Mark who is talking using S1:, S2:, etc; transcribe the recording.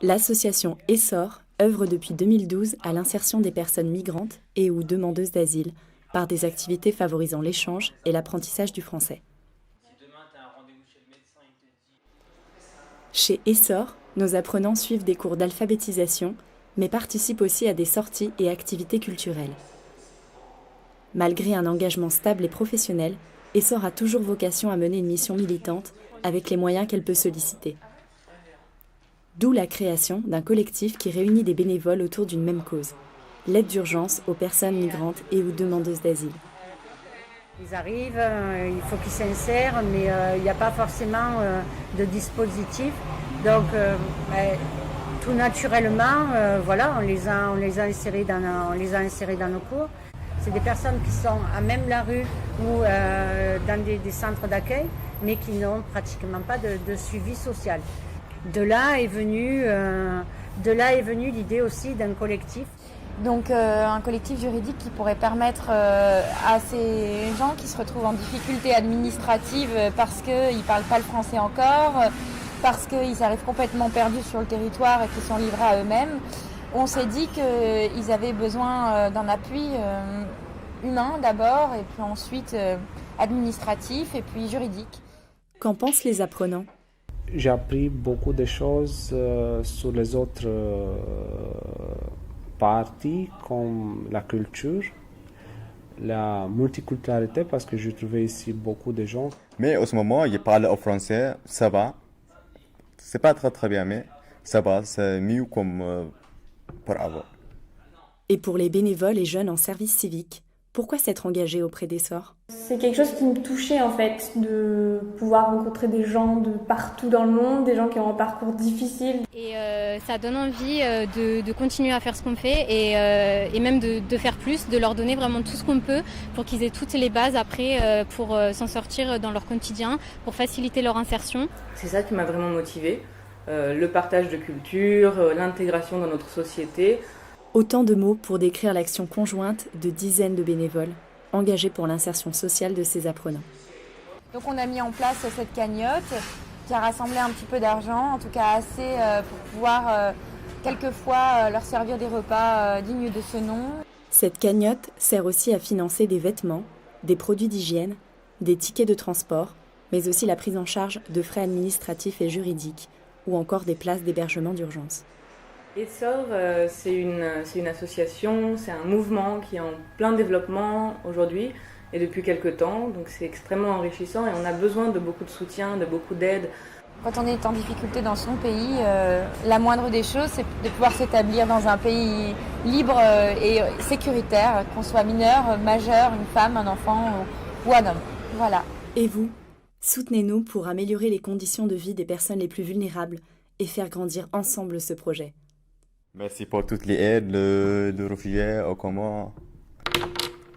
S1: L'association Essor œuvre depuis 2012 à l'insertion des personnes migrantes et ou demandeuses d'asile par des activités favorisant l'échange et l'apprentissage du français. Chez Essor, nos apprenants suivent des cours d'alphabétisation, mais participent aussi à des sorties et activités culturelles. Malgré un engagement stable et professionnel, Essor a toujours vocation à mener une mission militante avec les moyens qu'elle peut solliciter. D'où la création d'un collectif qui réunit des bénévoles autour d'une même cause, l'aide d'urgence aux personnes migrantes et ou demandeuses d'asile.
S2: Ils arrivent, il faut qu'ils s'insèrent, mais il n'y a pas forcément de dispositif. Donc, tout naturellement, voilà, on les a insérés dans nos cours. C'est des personnes qui sont à même la rue ou dans des centres d'accueil, mais qui n'ont pratiquement pas de suivi social. De là est venue l'idée aussi d'un collectif.
S3: Donc un collectif juridique qui pourrait permettre à ces gens qui se retrouvent en difficulté administrative parce qu'ils ne parlent pas le français encore, parce qu'ils arrivent complètement perdus sur le territoire et qu'ils sont livrés à eux-mêmes, on s'est dit qu'ils avaient besoin d'un appui humain d'abord, et puis ensuite administratif, et puis juridique.
S1: Qu'en pensent les apprenants ?
S4: J'ai appris beaucoup de choses sur les autres parties, comme la culture, la multiculturalité, parce que j'ai trouvé ici beaucoup de gens.
S5: Mais en ce moment, ils parlent au français, ça va. C'est pas très très bien, mais ça va, c'est mieux comme pour avant.
S1: Et pour les bénévoles et jeunes en service civique, pourquoi s'être engagé auprès d'Essor ?
S6: C'est quelque chose qui me touchait en fait, de pouvoir rencontrer des gens de partout dans le monde, des gens qui ont un parcours difficile.
S7: Et ça donne envie de continuer à faire ce qu'on fait et même de faire plus, de leur donner vraiment tout ce qu'on peut pour qu'ils aient toutes les bases après pour s'en sortir dans leur quotidien, pour faciliter leur insertion.
S8: C'est ça qui m'a vraiment motivée, le partage de culture, l'intégration dans notre société.
S1: Autant de mots pour décrire l'action conjointe de dizaines de bénévoles engagés pour l'insertion sociale de ces apprenants.
S3: Donc on a mis en place cette cagnotte qui a rassemblé un petit peu d'argent, en tout cas assez pour pouvoir quelquefois leur servir des repas dignes de ce nom.
S1: Cette cagnotte sert aussi à financer des vêtements, des produits d'hygiène, des tickets de transport, mais aussi la prise en charge de frais administratifs et juridiques, ou encore des places d'hébergement d'urgence.
S8: Essor, c'est une association, c'est un mouvement qui est en plein développement aujourd'hui et depuis quelques temps, donc c'est extrêmement enrichissant et on a besoin de beaucoup de soutien, de beaucoup d'aide.
S3: Quand on est en difficulté dans son pays, la moindre des choses, c'est de pouvoir s'établir dans un pays libre et sécuritaire, qu'on soit mineur, majeur, une femme, un enfant ou un homme. Voilà.
S1: Et vous, soutenez-nous pour améliorer les conditions de vie des personnes les plus vulnérables et faire grandir ensemble ce projet.
S5: Merci pour toutes les aides, le réfugié, au comment.